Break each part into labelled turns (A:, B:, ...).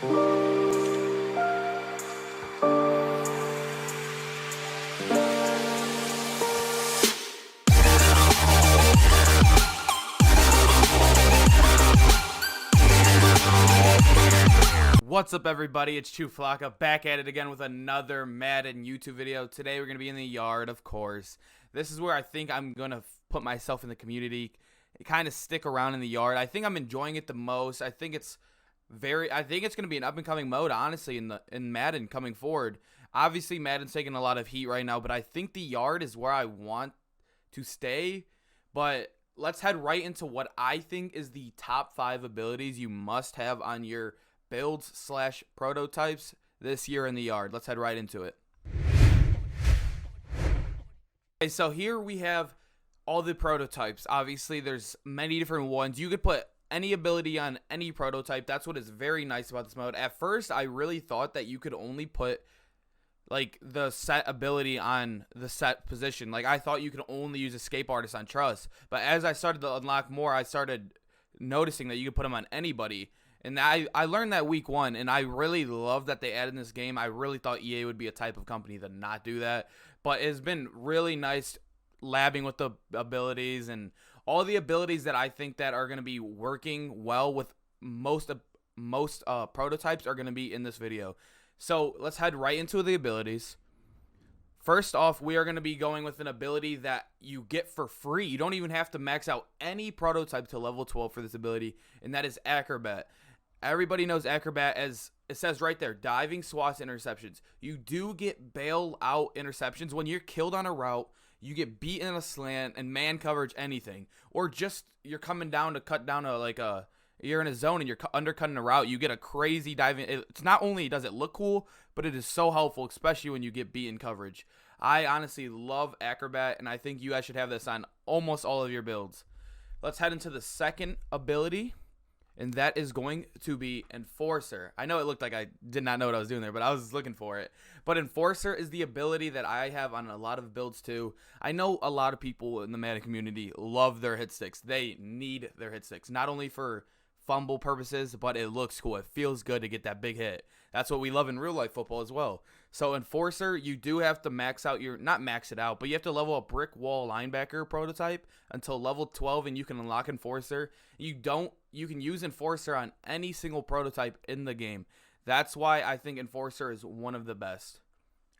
A: What's up, everybody? It's Chu Flocka back at it again with another Madden YouTube video. Today we're going to be in the yard, of course. This is where I think I'm going to put myself in the community, kind of stick around in the yard. I think I'm enjoying it the most. I think it's going to be an up-and-coming mode, honestly, in Madden coming forward. Obviously, Madden's taking a lot of heat right now, but I think the yard is where I want to stay. But let's head right into what I think is the top 5 abilities you must have on your builds / prototypes this year in the yard. Let's head right into it. Okay, so here we have all the prototypes. Obviously, there's many different ones. You could put any ability on any prototype. That's what is very nice about this mode. At first, I really thought that you could only put like the set ability on the set position. Like, I thought you could only use Escape Artist on Trust. But as I started to unlock more, I started noticing that you could put them on anybody. And I learned that week 1, and I really love that they added in this game. I really thought EA would be a type of company to not do that. But it's been really nice labbing with the abilities, and all the abilities that I think that are going to be working well with most prototypes are going to be in this video. So let's head right into the abilities. First off, we are going to be going with an ability that you get for free. You don't even have to max out any prototype to level 12 for this ability, and that is Acrobat. Everybody knows Acrobat, as it says right there, diving, swats, interceptions. You do get bail out interceptions. When you're killed on a route, you get beat in a slant and man coverage, anything. Or just you're coming down to cut down you're in a zone and you're undercutting a route. You get a crazy diving. It's not only does it look cool, but it is so helpful, especially when you get beat in coverage. I honestly love Acrobat, and I think you guys should have this on almost all of your builds. Let's head into the second ability, and that is going to be Enforcer. I know it looked like I did not know what I was doing there, but I was looking for it. But Enforcer is the ability that I have on a lot of builds too. I know a lot of people in the Madden community love their hit sticks. They need their hit sticks, not only for fumble purposes, but it looks cool. It feels good to get that big hit. That's what we love in real life football as well. So Enforcer, you do have to max out not max it out, but you have to level a brick wall linebacker prototype until level 12, and you can unlock Enforcer. You can use Enforcer on any single prototype in the game. That's why I think Enforcer is one of the best.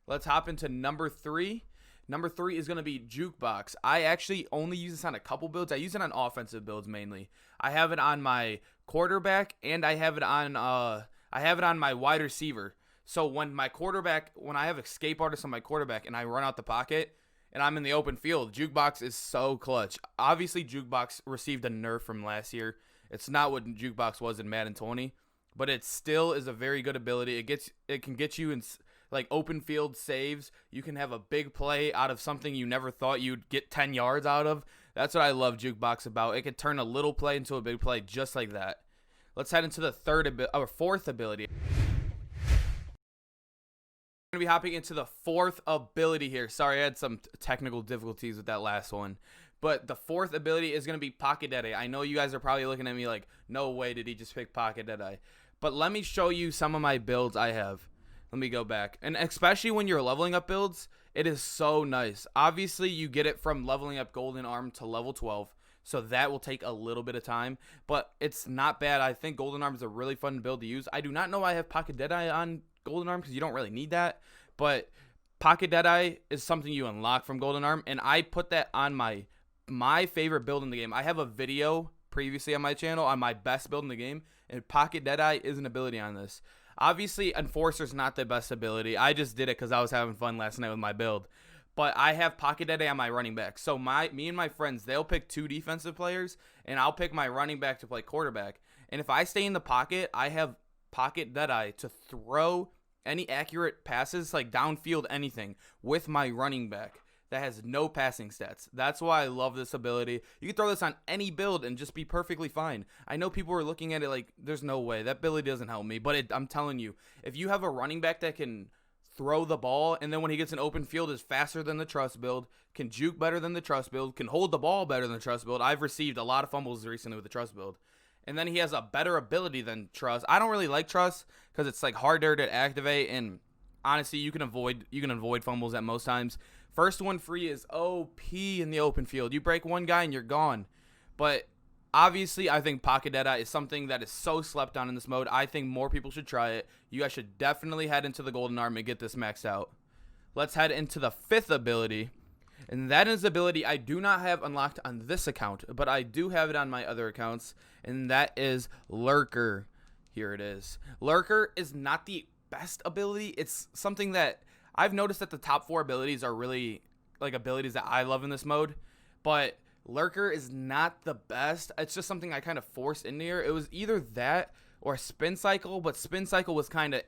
A: Let's hop into number 3. Number 3 is going to be Jukebox. I actually only use this on a couple builds. I use it on offensive builds mainly. I have it on my quarterback, and I have it on my wide receiver. So when I have Escape Artist on my quarterback and I run out the pocket and I'm in the open field, Jukebox is so clutch. Obviously, Jukebox received a nerf from last year. It's not what Jukebox was in Madden 20, but it still is a very good ability. It can get you in like open field saves. You can have a big play out of something you never thought you'd get 10 yards out of. That's what I love Jukebox about. It could turn a little play into a big play just like that. Let's head into the fourth ability. We're going to be hopping into the fourth ability here. Sorry, I had some technical difficulties with that last one. But the fourth ability is going to be Pocket Deadeye. I know you guys are probably looking at me like, no way did he just pick Pocket Deadeye. But let me show you some of my builds I have. Let me go back. And especially when you're leveling up builds, it is so nice. Obviously, you get it from leveling up Golden Arm to level 12. So that will take a little bit of time. But it's not bad. I think Golden Arm is a really fun build to use. I do not know I have Pocket Deadeye on Golden Arm because you don't really need that. But Pocket Deadeye is something you unlock from Golden Arm. And I put that on my favorite build in the game. I have a video previously on my channel on my best build in the game. And Pocket Deadeye is an ability on this. Obviously, Enforcer's not the best ability. I just did it because I was having fun last night with my build. But I have Pocket Deadeye on my running back. So me and my friends, they'll pick 2 defensive players, and I'll pick my running back to play quarterback. And if I stay in the pocket, I have Pocket Deadeye to throw any accurate passes, like downfield anything, with my running back that has no passing stats. That's why I love this ability. You can throw this on any build and just be perfectly fine. I know people are looking at it like, there's no way. That ability doesn't help me. But I'm telling you, if you have a running back that can throw the ball, and then when he gets an open field is faster than the trust build, can juke better than the trust build, can hold the ball better than the trust build. I've received a lot of fumbles recently with the trust build. And then he has a better ability than Trust. I don't really like Trust because it's like harder to activate, and honestly, you can avoid fumbles at most times. First one free is OP in the open field. You break one guy and you're gone. But obviously, I think Pocket Deadeye is something that is so slept on in this mode. I think more people should try it. You guys should definitely head into the Golden Arm and get this maxed out. Let's head into the 5th ability. And that is ability I do not have unlocked on this account, but I do have it on my other accounts, and that is Lurker. Here it is. Lurker is not the best ability. It's something that I've noticed that the top 4 abilities are really like abilities that I love in this mode, but Lurker is not the best. It's just something I kind of forced in here. It was either that or Spin Cycle, but Spin Cycle was kind of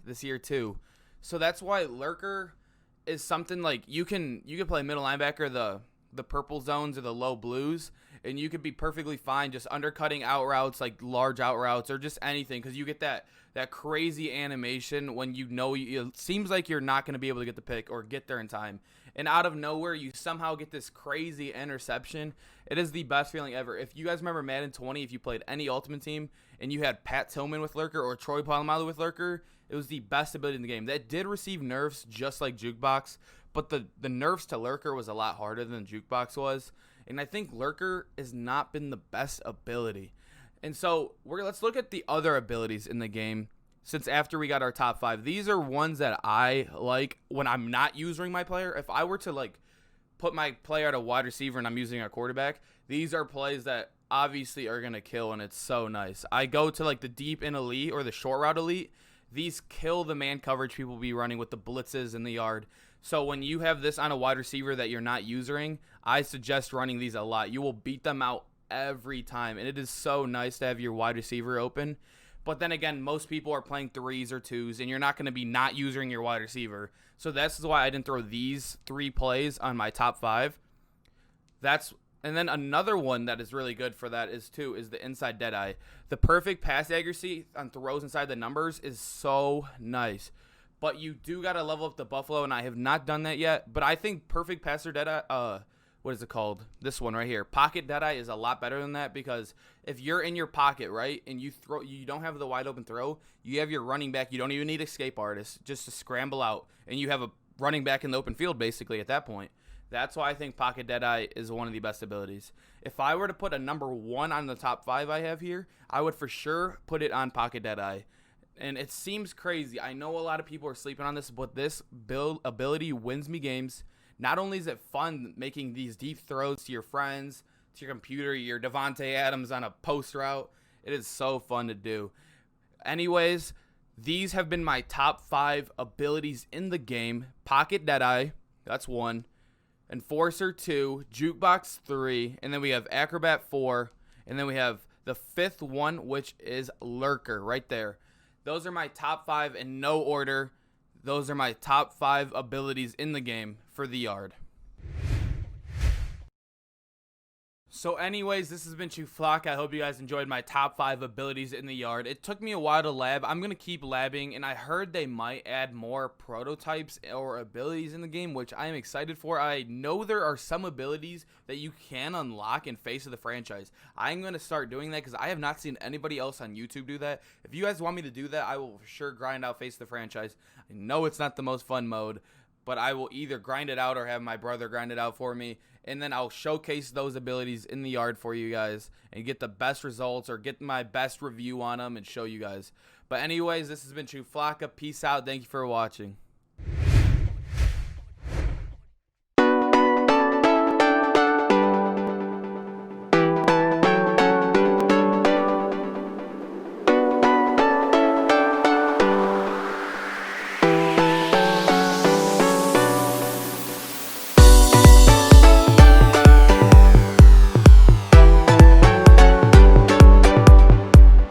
A: this year too. So that's why Lurker is something like you can play middle linebacker, the purple zones or the low blues, and you could be perfectly fine just undercutting out routes, like large out routes or just anything, because you get that crazy animation when it seems like you're not going to be able to get the pick or get there in time, and out of nowhere you somehow get this crazy interception. It is the best feeling ever. If you guys remember Madden 20, if you played any Ultimate Team and you had Pat Tillman with Lurker or Troy Polamalu with Lurker, it was the best ability in the game. That did receive nerfs just like Jukebox, but the nerfs to Lurker was a lot harder than Jukebox was. And I think Lurker has not been the best ability. And so let's look at the other abilities in the game. Since after we got our top 5, these are ones that I like when I'm not using my player. If I were to like put my player at a wide receiver and I'm using a quarterback, these are plays that obviously are going to kill, and it's so nice. I go to like the deep in elite or the short route elite. These kill the man coverage people be running with the blitzes in the yard. So when you have this on a wide receiver that you're not using, I suggest running these a lot. You will beat them out every time, and it is so nice to have your wide receiver open. But then again, most people are playing 3s or 2s, and you're not going to be not using your wide receiver. So that's why I didn't throw these 3 plays on my top 5. And then another one that is really good for that is the inside Deadeye. The perfect pass accuracy on throws inside the numbers is so nice. But you do got to level up the Buffalo, and I have not done that yet. But I think perfect passer Deadeye, what is it called? This one right here. Pocket Deadeye is a lot better than that, because if you're in your pocket, right, and you don't have the wide open throw, you have your running back. You don't even need escape artist just to scramble out, and you have a running back in the open field basically at that point. That's why I think Pocket Deadeye is one of the best abilities. If I were to put a number 1 on the top 5 I have here, I would for sure put it on Pocket Deadeye. And it seems crazy. I know a lot of people are sleeping on this, but this build ability wins me games. Not only is it fun making these deep throws to your friends, to your computer, your Devontae Adams on a post route, it is so fun to do. Anyways, these have been my top 5 abilities in the game. Pocket Deadeye, that's 1. Enforcer 2, Jukebox 3, and then we have Acrobat 4, and then we have the 5th one, which is Lurker right there. Those are my top 5 in no order. Those are my top 5 abilities in the game for the yard. So anyways, this has been Chuflock. I hope you guys enjoyed my top 5 abilities in the yard. It took me a while to lab. I'm going to keep labbing, and I heard they might add more prototypes or abilities in the game, which I am excited for. I know there are some abilities that you can unlock in Face of the Franchise. I'm going to start doing that because I have not seen anybody else on YouTube do that. If you guys want me to do that, I will for sure grind out Face of the Franchise. I know it's not the most fun mode, but I will either grind it out or have my brother grind it out for me, and then I'll showcase those abilities in the yard for you guys and get the best results or get my best review on them and show you guys. But anyways, this has been Chuflaka. Peace out. Thank you for watching.